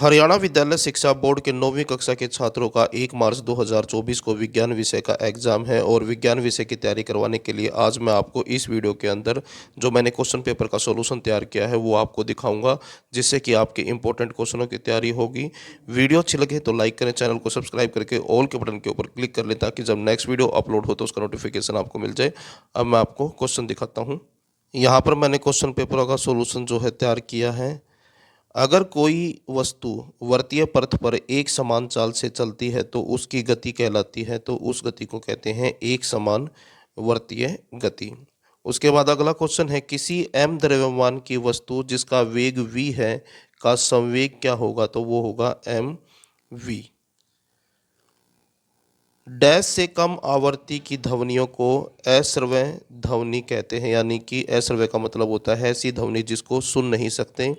हरियाणा विद्यालय शिक्षा बोर्ड के 9वीं कक्षा के छात्रों का 1 मार्च 2024 को विज्ञान विषय का एग्जाम है और विज्ञान विषय की तैयारी करवाने के लिए आज मैं आपको इस वीडियो के अंदर जो मैंने क्वेश्चन पेपर का सॉल्यूशन तैयार किया है वो आपको दिखाऊंगा, जिससे कि आपके इंपॉर्टेंट क्वेश्चनों की तैयारी होगी। वीडियो अच्छी लगे तो लाइक करें, चैनल को सब्सक्राइब करके ऑल के बटन के ऊपर क्लिक कर लें ताकि जब नेक्स्ट वीडियो अपलोड हो तो उसका नोटिफिकेशन आपको मिल जाए। अब मैं आपको क्वेश्चन दिखाता हूँ। यहाँ पर मैंने क्वेश्चन पेपर का सॉल्यूशन जो है तैयार किया है। अगर कोई वस्तु वर्तीय पथ पर एक समान चाल से चलती है तो उसकी गति कहलाती है, तो उस गति को कहते हैं एक समान वर्तीय गति। उसके बाद अगला क्वेश्चन है, किसी m द्रव्यमान की वस्तु जिसका वेग v है का संवेग क्या होगा, तो वो होगा mv। डैश से कम आवर्ती की ध्वनियों को अश्रव्य ध्वनि कहते हैं, यानी कि अश्रव्य का मतलब होता है ऐसी ध्वनि जिसको सुन नहीं सकते।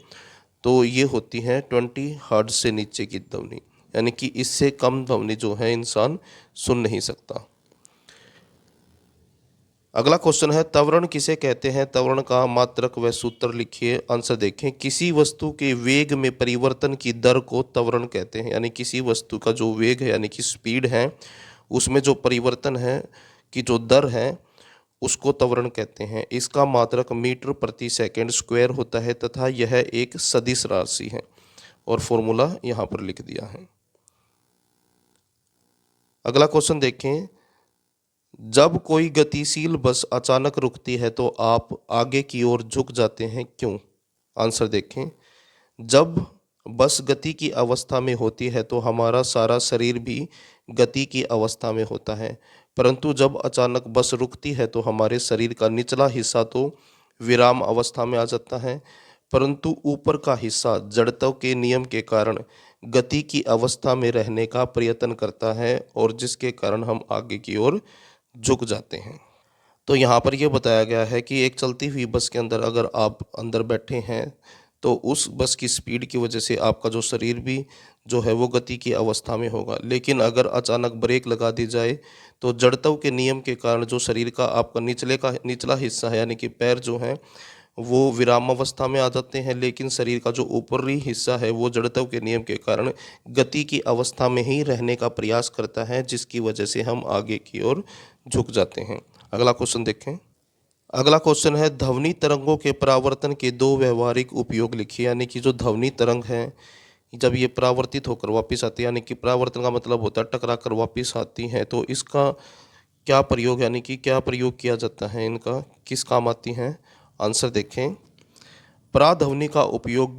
तो ये होती है 20 हर्ट्ज से नीचे की ध्वनि, यानी कि इससे कम ध्वनि जो है इंसान सुन नहीं सकता। अगला क्वेश्चन है, त्वरण किसे कहते हैं? त्वरण का मात्रक व सूत्र लिखिए। आंसर देखें, किसी वस्तु के वेग में परिवर्तन की दर को त्वरण कहते हैं, यानी किसी वस्तु का जो वेग है यानी कि स्पीड है उसमें जो परिवर्तन है कि जो दर है उसको त्वरण कहते हैं। इसका मात्रक मीटर प्रति सेकंड स्क्वायर होता है तथा यह एक सदिश राशि है और फॉर्मूला यहाँ पर लिख दिया है। अगला क्वेश्चन देखें, जब कोई गतिशील बस अचानक रुकती है तो आप आगे की ओर झुक जाते हैं, क्यों? आंसर देखें, जब बस गति की अवस्था में होती है तो हमारा सारा शरीर भी गति की अवस्था में होता है, परंतु जब अचानक बस रुकती है तो हमारे शरीर का निचला हिस्सा तो विराम अवस्था में आ जाता है, परंतु ऊपर का हिस्सा जड़त्व के नियम के कारण गति की अवस्था में रहने का प्रयत्न करता है और जिसके कारण हम आगे की ओर झुक जाते हैं। तो यहाँ पर यह बताया गया है कि एक चलती हुई बस के अंदर अगर आप अंदर बैठे हैं तो उस बस की स्पीड की वजह से आपका जो शरीर भी जो है वो गति की अवस्था में होगा, लेकिन अगर अचानक ब्रेक लगा दी जाए तो जड़त्व के नियम के कारण जो शरीर का आपका निचला हिस्सा है यानी कि पैर जो हैं वो विराम अवस्था में आ जाते हैं, लेकिन शरीर का जो ऊपरी हिस्सा है वो जड़त्व के नियम के कारण गति की अवस्था में ही रहने का प्रयास करता है, जिसकी वजह से हम आगे की ओर झुक जाते हैं। अगला क्वेश्चन देखें। अगला क्वेश्चन है, ध्वनि तरंगों के परावर्तन के दो व्यवहारिक उपयोग लिखिए। यानी कि जो ध्वनि तरंग है जब ये परावर्तित होकर वापस आती है, यानी कि परावर्तन का मतलब होता है टकरा कर वापस आती हैं, तो इसका क्या प्रयोग यानी कि क्या प्रयोग किया जाता है, इनका किस काम आती हैं? आंसर देखें, पराध्वनि का उपयोग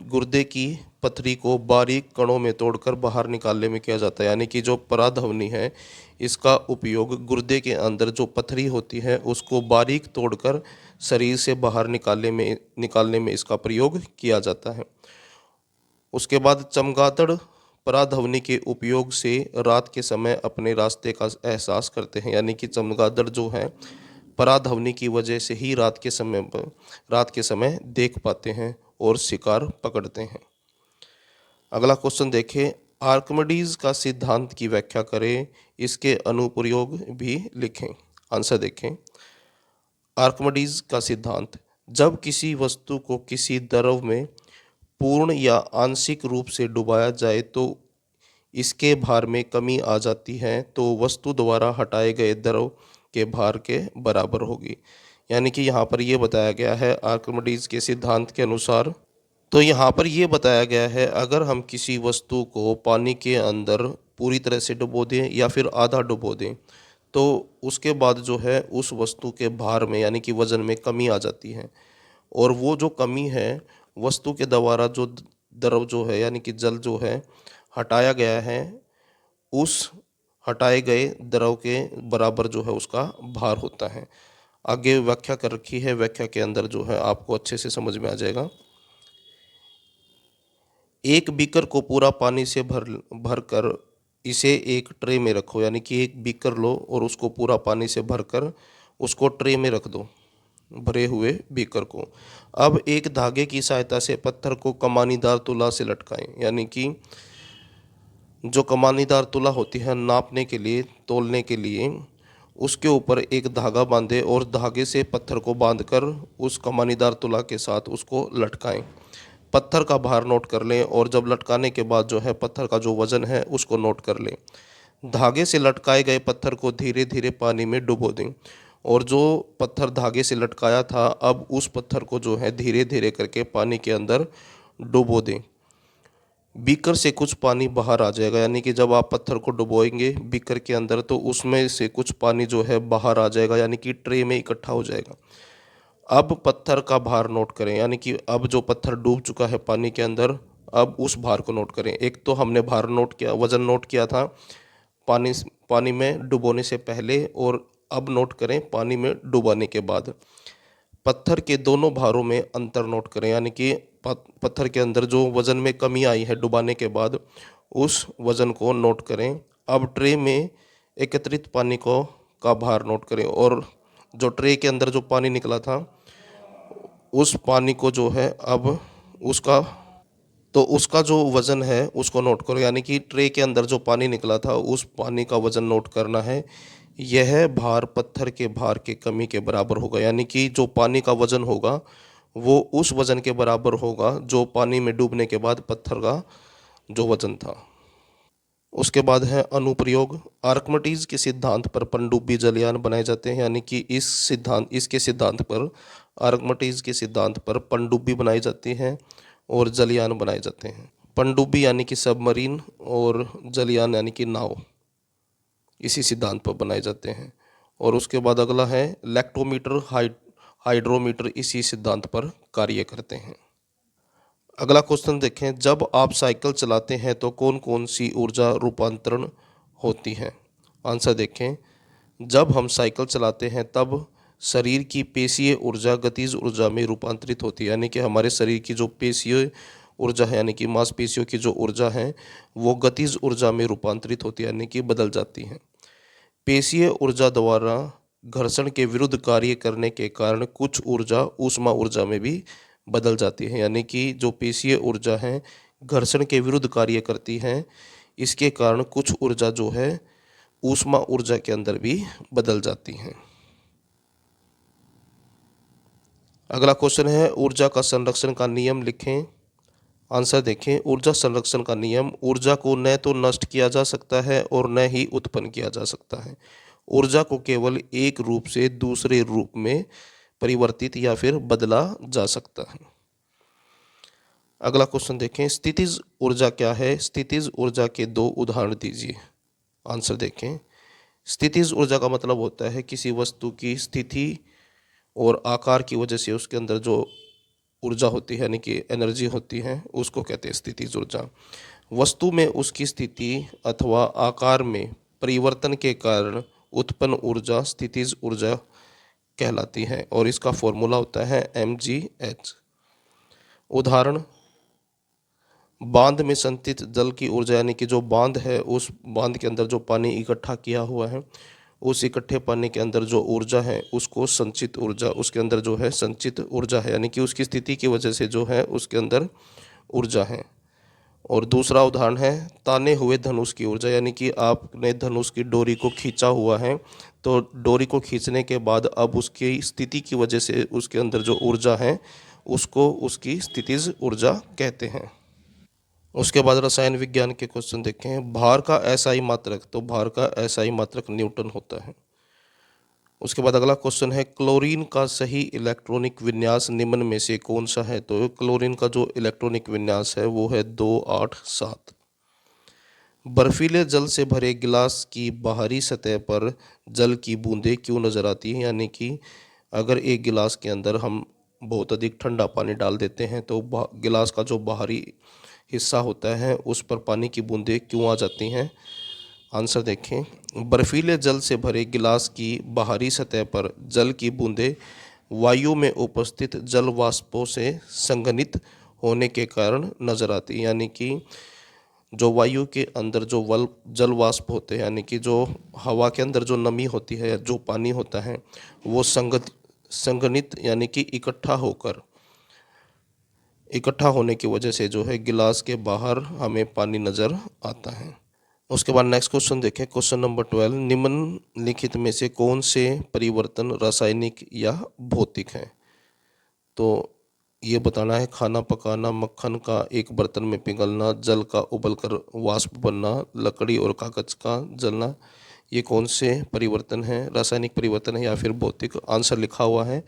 गुर्दे की पथरी को बारीक कणों में तोड़कर बाहर निकालने में किया जाता है। यानी कि जो पराध्वनि है इसका उपयोग गुर्दे के अंदर जो पथरी होती है उसको बारीक तोड़कर शरीर से बाहर निकालने में इसका प्रयोग किया जाता है। उसके बाद चमगादड़ पराध्वनि के उपयोग से रात के समय अपने रास्ते का एहसास करते हैं। यानी कि चमगादड़ जो है पराध्वनि की वजह से ही रात के समय देख पाते हैं और शिकार पकड़ते हैं। अगला क्वेश्चन देखें, आर्किमिडीज का सिद्धांत की व्याख्या करें, इसके अनुप्रयोग भी लिखें। आंसर देखें, आर्किमिडीज का सिद्धांत, जब किसी वस्तु को किसी द्रव में पूर्ण या आंशिक रूप से डुबाया जाए तो इसके भार में कमी आ जाती है, तो वस्तु द्वारा हटाए गए द्रव के भार के बराबर होगी। यानी कि यहाँ पर ये बताया गया है आर्किमिडीज के सिद्धांत के अनुसार, तो यहाँ पर ये बताया गया है अगर हम किसी वस्तु को पानी के अंदर पूरी तरह से डुबो दें या फिर आधा डुबो दें तो उसके बाद जो है उस वस्तु के भार में यानी कि वज़न में कमी आ जाती है, और वो जो कमी है वस्तु के द्वारा जो द्रव जो है यानी कि जल जो है हटाया गया है उस हटाए गए द्रव के बराबर जो है उसका भार होता है। आगे व्याख्या कर रखी है, व्याख्या के अंदर जो है आपको अच्छे से समझ में आ जाएगा। एक बीकर को पूरा पानी से भर कर इसे एक ट्रे में रखो। यानी कि एक बीकर लो और उसको पूरा पानी से भरकर उसको ट्रे में रख दो, भरे हुए बीकर को। अब एक धागे की सहायता से पत्थर को कमानीदार तुला से लटकाएं। यानी कि जो कमानीदार तुला होती है नापने के लिए, तोलने के लिए, उसके ऊपर एक धागा बांधे और धागे से पत्थर को बांधकर उस कमानीदार तुला के साथ उसको लटकाएं। पत्थर का भार नोट कर लें और जब लटकाने के बाद जो है पत्थर का जो वज़न है उसको नोट कर लें। धागे से लटकाए गए पत्थर को धीरे धीरे पानी में डुबो दें और जो पत्थर धागे से लटकाया था अब उस पत्थर को जो है धीरे धीरे करके पानी के अंदर डुबो दें। बीकर से कुछ पानी बाहर आ जाएगा, यानी कि जब आप पत्थर को डुबोएंगे बीकर के अंदर तो उसमें से कुछ पानी जो है बाहर आ जाएगा, यानी कि ट्रे में इकट्ठा हो जाएगा। अब पत्थर का भार नोट करें, यानी कि अब जो पत्थर डूब चुका है पानी के अंदर अब उस भार को नोट करें। एक तो हमने भार नोट किया, वज़न नोट किया था पानी पानी में डुबोने से पहले, और अब नोट करें पानी में डुबाने के बाद। पत्थर के दोनों भारों में अंतर नोट करें, यानी कि पत्थर के अंदर जो वज़न में कमी आई है डुबाने के बाद उस वज़न को नोट करें। अब ट्रे में एकत्रित पानी को का भार नोट करें और जो ट्रे के अंदर जो पानी निकला था उस पानी को जो है अब उसका जो वज़न है उसको नोट करो, यानी कि ट्रे के अंदर जो पानी निकला था उस पानी का वज़न नोट करना है। यह भार पत्थर के भार के कमी के बराबर होगा, यानी कि जो पानी का वज़न होगा वो उस वज़न के बराबर होगा जो पानी में डूबने के बाद पत्थर का जो वज़न था। उसके बाद है अनुप्रयोग। आर्कमिडीज के सिद्धांत पर पनडुब्बी जलयान बनाए जाते हैं, यानी कि इसके सिद्धांत पर आर्कमिडीज के सिद्धांत पर पनडुब्बी बनाई जाती है और जलयान बनाए जाते हैं। पनडुब्बी यानी कि सबमरीन और जलयान यानी कि नाव इसी सिद्धांत पर बनाए जाते हैं। और उसके बाद अगला है लैक्टोमीटर हाइड्रोमीटर इसी सिद्धांत पर कार्य करते हैं। अगला क्वेश्चन देखें, जब आप साइकिल चलाते हैं तो कौन कौन सी ऊर्जा रूपांतरण होती है। आंसर देखें, जब हम साइकिल चलाते हैं तब शरीर की पेशीय ऊर्जा गतिज ऊर्जा में रूपांतरित होती है, यानी कि हमारे शरीर की जो पेशीय ऊर्जा है यानी कि मांसपेशियों की जो ऊर्जा है वो गतिज ऊर्जा में रूपांतरित होती है, यानी कि बदल जाती है। पेशीय ऊर्जा द्वारा घर्षण के विरुद्ध कार्य करने के कारण कुछ ऊर्जा ऊष्मा ऊर्जा में भी बदल जाती है, यानी कि जो पेशीय ऊर्जा है घर्षण के विरुद्ध कार्य करती है, इसके कारण कुछ ऊर्जा जो है ऊष्मा ऊर्जा के अंदर भी बदल जाती हैं। अगला क्वेश्चन है ऊर्जा का संरक्षण का नियम लिखें। आंसर देखें, ऊर्जा संरक्षण का नियम, ऊर्जा को न तो नष्ट किया जा सकता है और न ही उत्पन्न किया जा सकता है। ऊर्जा को केवल एक रूप से दूसरे रूप में परिवर्तित या फिर बदला जा सकता है। अगला क्वेश्चन देखें, स्थितिज ऊर्जा क्या है। स्थितिज ऊर्जा के दो उदाहरण दीजिए। आंसर देखें, स्थितिज ऊर्जा का मतलब होता है किसी वस्तु की स्थिति और आकार की वजह से उसके अंदर जो ऊर्जा होती है यानी कि एनर्जी होती है उसको कहते हैं स्थितिज ऊर्जा। वस्तु में उसकी स्थिति अथवा आकार में परिवर्तन के कारण उत्पन्न ऊर्जा स्थितिज ऊर्जा कहलाती है और इसका फॉर्मूला होता है mgh। उदाहरण, बांध में संचित जल की ऊर्जा, यानी कि जो बांध है उस बांध के अंदर जो पानी इकट्ठा किया हुआ है उस इकट्ठे पानी के अंदर जो ऊर्जा है उसको संचित ऊर्जा, उसके अंदर जो है संचित ऊर्जा है, यानी कि उसकी स्थिति की वजह से जो है उसके अंदर ऊर्जा है। और दूसरा उदाहरण है ताने हुए धनुष की ऊर्जा, यानी कि आपने धनुष की डोरी को खींचा हुआ है तो डोरी को खींचने के बाद अब उसकी स्थिति की वजह से उसके अंदर जो ऊर्जा है उसको उसकी स्थितिज ऊर्जा कहते हैं। उसके बाद रसायन विज्ञान के क्वेश्चन देखें। भार का एसआई मात्रक, तो भार का एसआई मात्रक न्यूटन होता है। उसके बाद अगला क्वेश्चन है क्लोरीन का सही इलेक्ट्रॉनिक विन्यास निम्न में से कौन सा है। तो क्लोरीन का जो इलेक्ट्रॉनिक विन्यास है वो है 287। बर्फीले जल से भरे गिलास की बाहरी सतह पर जल की बूंदें क्यों नजर आती हैं, यानी कि अगर एक गिलास के अंदर हम बहुत अधिक ठंडा पानी डाल देते हैं तो गिलास का जो बाहरी हिस्सा होता है उस पर पानी की बूंदें क्यों आ जाती हैं। आंसर देखें, बर्फीले जल से भरे गिलास की बाहरी सतह पर जल की बूंदें वायु में उपस्थित जल वाष्पों से संघनित होने के कारण नजर आती है, यानी कि जो वायु के अंदर जो जल वाष्प होते हैं यानी कि जो हवा के अंदर जो नमी होती है जो पानी होता है वो संघनित यानी कि इकट्ठा होने की वजह से जो है गिलास के बाहर हमें पानी नज़र आता है। उसके बाद नेक्स्ट क्वेश्चन देखें, क्वेश्चन नंबर 12, निम्नलिखित में से कौन से परिवर्तन रासायनिक या भौतिक हैं। तो ये बताना है। खाना पकाना, मक्खन का एक बर्तन में पिघलना, जल का उबलकर वाष्प बनना, लकड़ी और कागज का जलना, ये कौन से परिवर्तन हैं? रासायनिक परिवर्तन है या फिर भौतिक? आंसर लिखा हुआ है।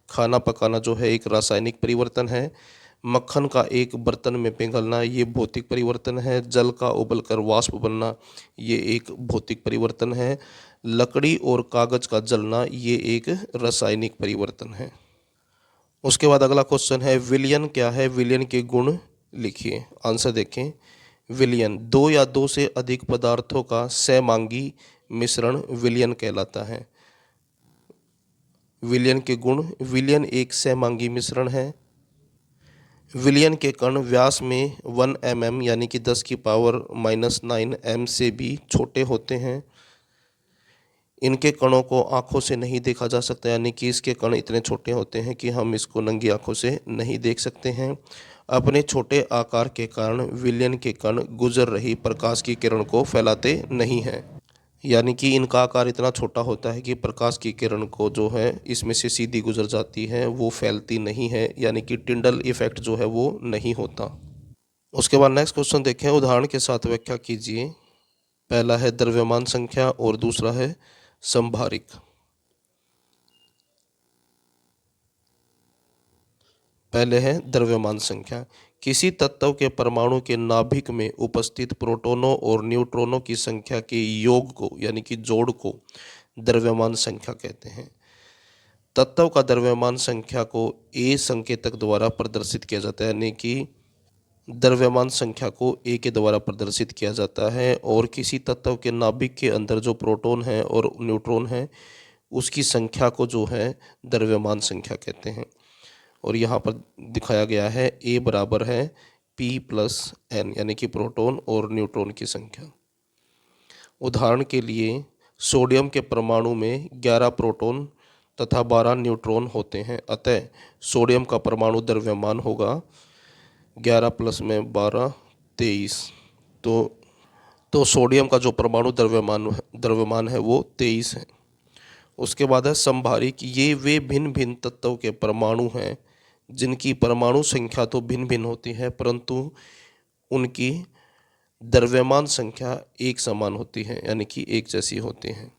खाना पकाना जो है एक रासायनिक परिवर्तन है। मक्खन का एक बर्तन में पिघलना ये भौतिक परिवर्तन है। जल का उबलकर वाष्प बनना ये एक भौतिक परिवर्तन है। लकड़ी और कागज का जलना ये एक रासायनिक परिवर्तन है। उसके बाद अगला क्वेश्चन है, विलयन क्या है? विलयन के गुण लिखिए। आंसर देखें। विलयन दो या दो से अधिक पदार्थों का सहमांगी मिश्रण विलयन कहलाता है। विलयन के गुण, विलयन एक सहमांगी मिश्रण है। विलयन के कण व्यास में 1 mm यानी कि 10 की पावर -9 m से भी छोटे होते हैं। इनके कणों को आंखों से नहीं देखा जा सकता, यानी कि इसके कण इतने छोटे होते हैं कि हम इसको नंगी आंखों से नहीं देख सकते हैं। अपने छोटे आकार के कारण विलयन के कण गुजर रही प्रकाश की किरण को फैलाते नहीं हैं, यानी कि इनका आकार इतना छोटा होता है कि प्रकाश की किरण को जो है इसमें से सीधी गुजर जाती है, वो फैलती नहीं है, यानी कि टिंडल इफेक्ट जो है वो नहीं होता। उसके बाद नेक्स्ट क्वेश्चन देखें, उदाहरण के साथ व्याख्या कीजिए। पहला है द्रव्यमान संख्या और दूसरा है संभारिक। पहले है द्रव्यमान संख्या। किसी तत्व के परमाणु के नाभिक में उपस्थित प्रोटॉनों और न्यूट्रॉनों की संख्या के योग को, यानी कि जोड़ को द्रव्यमान संख्या कहते हैं। तत्व का द्रव्यमान संख्या को ए संकेतक द्वारा प्रदर्शित किया जाता है, यानी कि द्रव्यमान संख्या को ए के द्वारा प्रदर्शित किया जाता है। और किसी तत्व के नाभिक के अंदर जो प्रोटॉन है और न्यूट्रॉन है उसकी संख्या को जो है द्रव्यमान संख्या कहते हैं। और यहाँ पर दिखाया गया है ए बराबर है P+n, यानी कि प्रोटॉन और न्यूट्रॉन की संख्या। उदाहरण के लिए सोडियम के परमाणु में 11 प्रोटॉन तथा 12 न्यूट्रॉन होते हैं, अतः सोडियम का परमाणु द्रव्यमान होगा 11 प्लस में 12 23। तो सोडियम का जो परमाणु द्रव्यमान है वो 23 है। उसके बाद है संभारिक। ये वे भिन्न भिन्न तत्वों के परमाणु हैं जिनकी परमाणु संख्या तो भिन्न भिन्न होती है परंतु उनकी द्रव्यमान संख्या एक समान होती है, यानी कि एक जैसी होती है।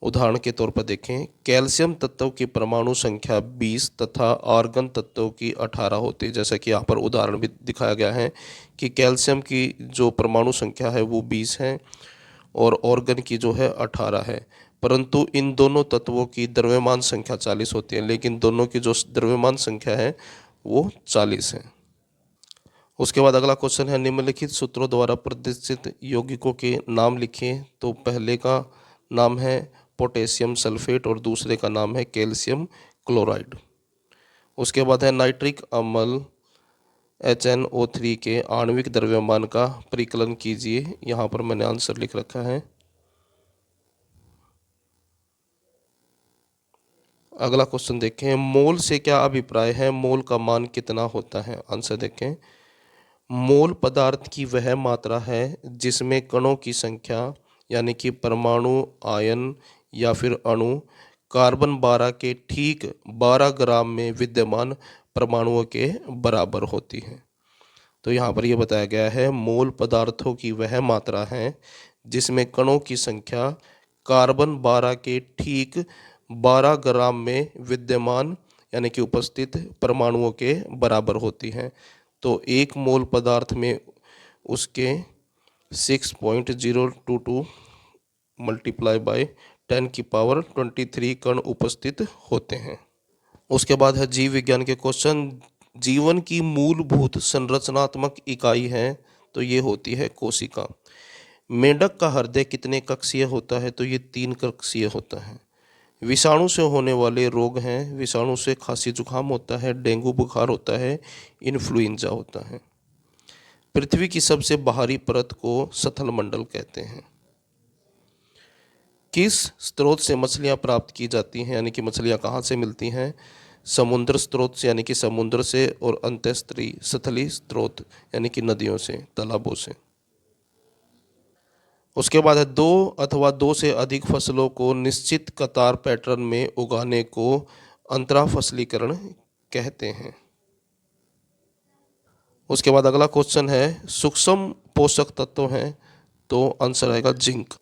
उदाहरण के तौर पर देखें, कैल्शियम तत्व की परमाणु संख्या 20 तथा आर्गन तत्व की 18 होती है। जैसा कि यहाँ पर उदाहरण भी दिखाया गया है कि कैल्शियम की जो परमाणु संख्या है वो 20 है और ऑर्गन की जो है 18 है, परंतु इन दोनों तत्वों की द्रव्यमान संख्या 40 होती है, लेकिन दोनों की जो द्रव्यमान संख्या है वो 40 है। उसके बाद अगला क्वेश्चन है, निम्नलिखित सूत्रों द्वारा प्रदर्शित यौगिकों के नाम लिखें। तो पहले का नाम है पोटेशियम सल्फेट और दूसरे का नाम है कैल्शियम क्लोराइड। उसके बाद है नाइट्रिक अम्ल HNO3 के आणविक द्रव्यमान का परिकलन कीजिए। यहाँ पर मैंने आंसर लिख रखा है। अगला क्वेश्चन देखें, मोल से क्या अभिप्राय है? मोल का मान कितना होता है? आंसर देखें। मोल पदार्थ की वह मात्रा है जिसमें कणों की संख्या, यानी कि परमाणु, आयन या फिर अणु कार्बन 12 के ठीक 12 ग्राम में विद्यमान परमाणुओं के बराबर होती है। तो यहाँ पर यह बताया गया है, मोल पदार्थों की वह मात्रा है जिसमें कणों की संख्या कार्बन 12 के ठीक 12 ग्राम में विद्यमान, यानी कि उपस्थित परमाणुओं के बराबर होती है। तो एक मोल पदार्थ में उसके 6.022 मल्टीप्लाई बाय 10 की पावर 23 कण उपस्थित होते हैं। उसके बाद है जीव विज्ञान के क्वेश्चन। जीवन की मूलभूत संरचनात्मक इकाई है, तो ये होती है कोशिका। मेंढक का हृदय कितने कक्षीय होता है? तो ये 3 कक्षीय होता है। विषाणु से होने वाले रोग हैं, विषाणु से खांसी जुकाम होता है, डेंगू बुखार होता है, इन्फ्लुएंजा होता है। पृथ्वी की सबसे बाहरी परत को सतल मंडल कहते हैं। किस स्रोत से मछलियां प्राप्त की जाती हैं, यानी कि मछलियां कहाँ से मिलती हैं? समुद्र स्रोत से, यानी कि समुद्र से, और अंतःस्थलीय स्थलीय स्रोत यानी कि नदियों से, तालाबों से। उसके बाद है दो अथवा दो से अधिक फसलों को निश्चित कतार पैटर्न में उगाने को अंतराफसलीकरण कहते हैं। उसके बाद अगला क्वेश्चन है सूक्ष्म पोषक तत्व हैं, तो आंसर आएगा जिंक।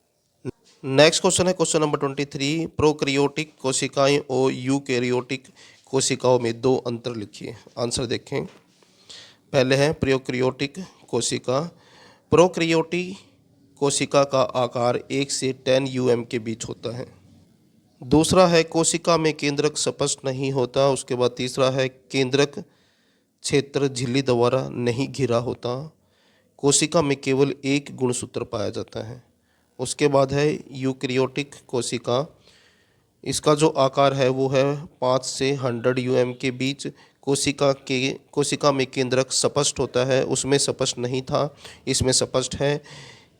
नेक्स्ट क्वेश्चन है क्वेश्चन नंबर 23, प्रोकैरियोटिक कोशिकाएं और यूकैरियोटिक कोशिकाओं में दो अंतर लिखिए। आंसर देखें। पहले है प्रोकैरियोटिक कोशिका। प्रोकैरियोटिक कोशिका का आकार 1 से 10 UM के बीच होता है। दूसरा है कोशिका में केंद्रक स्पष्ट नहीं होता। उसके बाद तीसरा है केंद्रक क्षेत्र झिल्ली द्वारा नहीं घिरा होता। कोशिका में केवल एक गुणसूत्र पाया जाता है। उसके बाद है यूकैरियोटिक कोशिका। इसका जो आकार है वो है 5 से 100 UM के बीच। कोशिका में केंद्रक स्पष्ट होता है, उसमें स्पष्ट नहीं था, इसमें स्पष्ट है।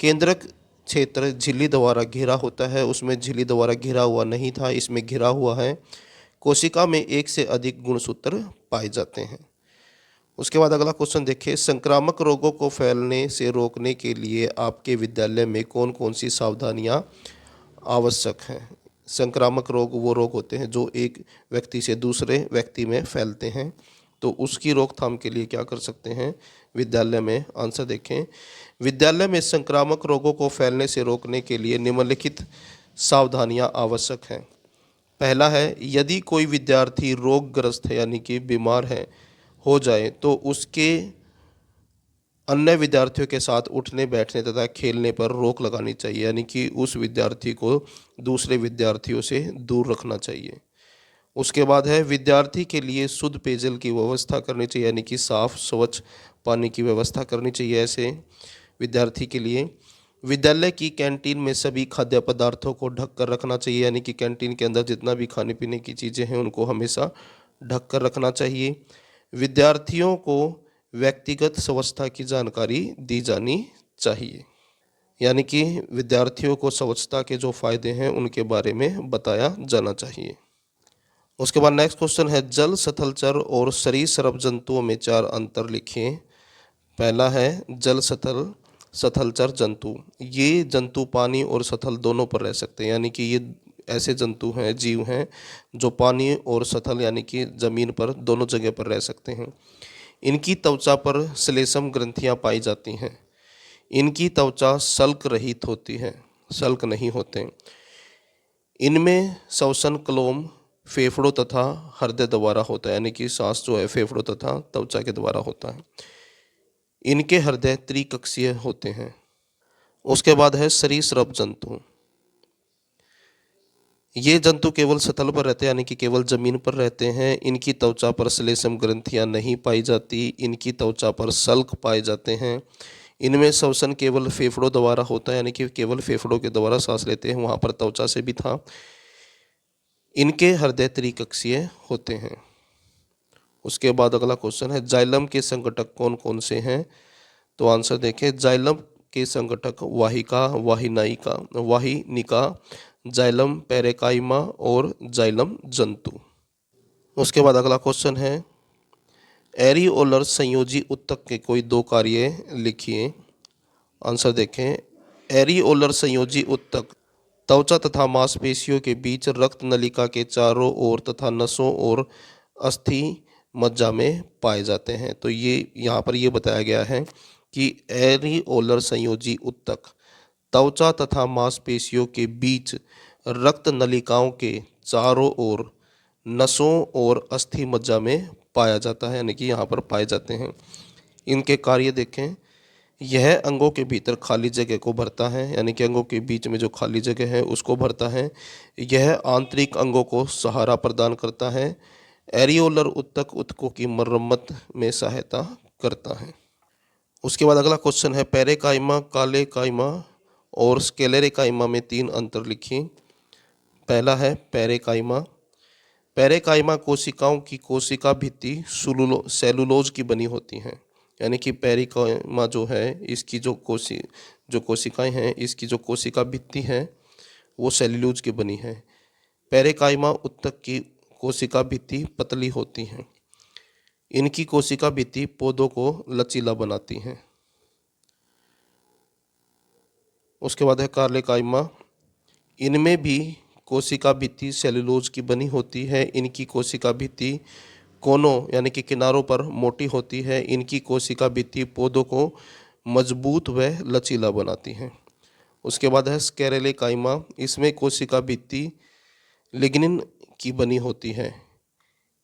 केंद्रक क्षेत्र झिल्ली द्वारा घिरा होता है, उसमें झिल्ली द्वारा घिरा हुआ नहीं था, इसमें घिरा हुआ है। कोशिका में एक से अधिक गुणसूत्र पाए जाते हैं। उसके बाद अगला क्वेश्चन देखिए, संक्रामक रोगों को फैलने से रोकने के लिए आपके विद्यालय में कौन कौन सी सावधानियां आवश्यक हैं। संक्रामक रोग वो रोग होते हैं जो एक व्यक्ति से दूसरे व्यक्ति में फैलते हैं, तो उसकी रोकथाम के लिए क्या कर सकते हैं विद्यालय में। आंसर देखें। विद्यालय में संक्रामक रोगों को फैलने से रोकने के लिए निम्नलिखित सावधानियां आवश्यक हैं। पहला है, यदि कोई विद्यार्थी रोगग्रस्त है यानी कि बीमार है हो जाए तो उसके अन्य विद्यार्थियों के साथ उठने बैठने तथा खेलने पर रोक लगानी चाहिए, यानी कि उस विद्यार्थी को दूसरे विद्यार्थियों से दूर रखना चाहिए। उसके बाद है, विद्यार्थी के लिए शुद्ध पेयजल की व्यवस्था करनी चाहिए, यानी कि साफ स्वच्छ पानी की व्यवस्था करनी चाहिए ऐसे विद्यार्थी के लिए। विद्यालय की कैंटीन में सभी खाद्य पदार्थों को ढक कर रखना चाहिए, यानी कि कैंटीन के अंदर जितना भी खाने पीने की चीज़ें हैं उनको हमेशा ढक कर रखना चाहिए। विद्यार्थियों को व्यक्तिगत स्वच्छता की जानकारी दी जानी चाहिए, यानी कि विद्यार्थियों को स्वच्छता के जो फायदे हैं उनके बारे में बताया जाना चाहिए। उसके बाद नेक्स्ट क्वेश्चन है, जल स्थलचर और सरीसृप जंतुओं में 4 अंतर लिखिए। पहला है जल स्थलचर जंतु। ये जंतु पानी और स्थल दोनों पर रह सकते हैं, यानी कि ये ऐसे जंतु हैं, जीव हैं जो पानी और स्थल यानी कि ज़मीन पर दोनों जगह पर रह सकते हैं। इनकी त्वचा पर श्लेष्म ग्रंथियां पाई जाती हैं। इनकी त्वचा शल्क रहित होती है, शल्क नहीं होते। इनमें श्वसन क्लोम फेफड़ों तथा हृदय द्वारा होता है, यानी कि सांस जो है फेफड़ों तथा त्वचा के द्वारा होता है। इनके हृदय त्रिकक्षीय होते हैं। उसके बाद है सरीसृप जंतु। ये जंतु केवल सतह पर रहते हैं, यानी कि केवल जमीन पर रहते हैं। इनकी त्वचा पर श्लेष्म ग्रंथियां नहीं पाई जाती। इनकी त्वचा पर शल्क पाए जाते हैं। इनमें श्वसन केवल फेफड़ों द्वारा होता है, यानी कि केवल फेफड़ों के द्वारा सांस लेते हैं, वहाँ पर त्वचा से भी था। इनके हृदय त्रिकक्षीय होते हैं। उसके बाद अगला क्वेश्चन है, जाइलम के संगठक कौन कौन से हैं। तो आंसर देखें। जाइलम के संगठक वाहिका, वाहिनिका, जाइलम पेरेकाइमा और जाइलम जंतु। उसके बाद अगला क्वेश्चन है, एरिओलर संयोजी ऊतक के कोई 2 कार्य लिखिए। आंसर देखें। एरिओलर संयोजी ऊतक त्वचा तथा मांसपेशियों के बीच रक्त नलिका के चारों ओर तथा नसों और अस्थि मज्जा में पाए जाते हैं। तो ये यहाँ पर ये बताया गया है कि एरिओलर संयोजी ऊतक त्वचा तथा मांसपेशियों के बीच रक्त नलिकाओं के चारों ओर नसों और अस्थि मज्जा में पाया जाता है, यानी कि यहाँ पर पाए जाते हैं। इनके कार्य देखें। यह अंगों के भीतर खाली जगह को भरता है, यानी कि अंगों के बीच में जो खाली जगह है उसको भरता है। यह आंतरिक अंगों को सहारा प्रदान करता है। एरिओलर ऊतक ऊतकों की मरम्मत में सहायता करता है। उसके बाद अगला क्वेश्चन है, पेरेकाइमा, कालेकाइमा और स्क्लेरेकाइमा में 3 अंतर लिखिए। पहला है पेरेकाइमा। पेरेकाइमा कोशिकाओं की कोशिका भित्ति सेलुलोज की बनी होती हैं, यानी कि पेरिकाइमा जो है इसकी जो कोशिकाएं हैं, इसकी जो कोशिका भित्ति है वो सेलुलोज की बनी है। पेरेकाइमा ऊतक की कोशिका भित्ति पतली होती हैं। इनकी कोशिका भित्ति पौधों को लचीला बनाती हैं। उसके बाद है कार्लेकाइमा। इनमें भी कोशिका भित्ति सेलुलोज की बनी होती है। इनकी कोशिका भित्ति कोनों यानी कि किनारों पर मोटी होती है। इनकी कोशिका भित्ति पौधों को मजबूत व लचीला बनाती है। उसके बाद है स्क्लेरेकाइमा। इसमें कोशिका भित्ति लिग्निन की बनी होती है।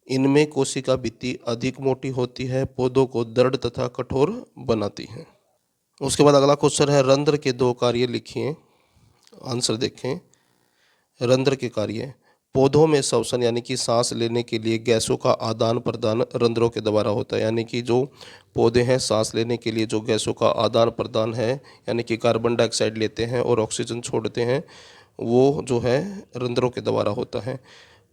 इनमें कोशिका भित्ति अधिक मोटी होती है, पौधों को दृढ़ तथा कठोर बनाती है। उसके बाद अगला क्वेश्चन है, रंध्र के 2 कार्य लिखिए। आंसर देखें। रंध्र के कार्य, पौधों में श्वसन यानी कि सांस लेने के लिए गैसों का आदान प्रदान रंध्रों के द्वारा होता है। यानी कि जो पौधे हैं सांस लेने के लिए जो गैसों का आदान प्रदान है, यानी कि कार्बन डाइऑक्साइड लेते हैं और ऑक्सीजन छोड़ते हैं, वो जो है रंध्रों के द्वारा होता है।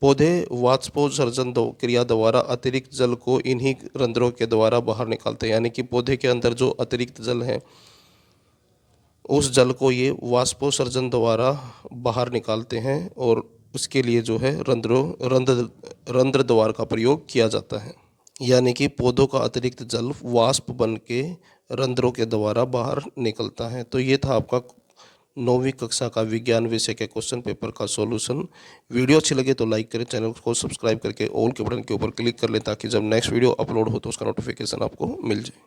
पौधे वाष्पोत्सर्जन क्रिया द्वारा अतिरिक्त जल को इन्हीं रंध्रों के द्वारा बाहर निकालते हैं। यानी कि पौधे के अंदर जो अतिरिक्त जल है उस जल को ये वाष्पोत्सर्जन द्वारा बाहर निकालते हैं और उसके लिए जो है रंध्र द्वार का प्रयोग किया जाता है। यानी कि पौधों का अतिरिक्त जल वाष्प बन के रंध्रों के द्वारा बाहर निकलता है। तो ये था आपका 9वीं कक्षा का विज्ञान विषय के क्वेश्चन पेपर का सॉल्यूशन। वीडियो अच्छी लगे तो लाइक करें, चैनल को सब्सक्राइब करके ऑल के बटन के ऊपर क्लिक कर लें ताकि जब नेक्स्ट वीडियो अपलोड हो तो उसका नोटिफिकेशन आपको मिल जाए।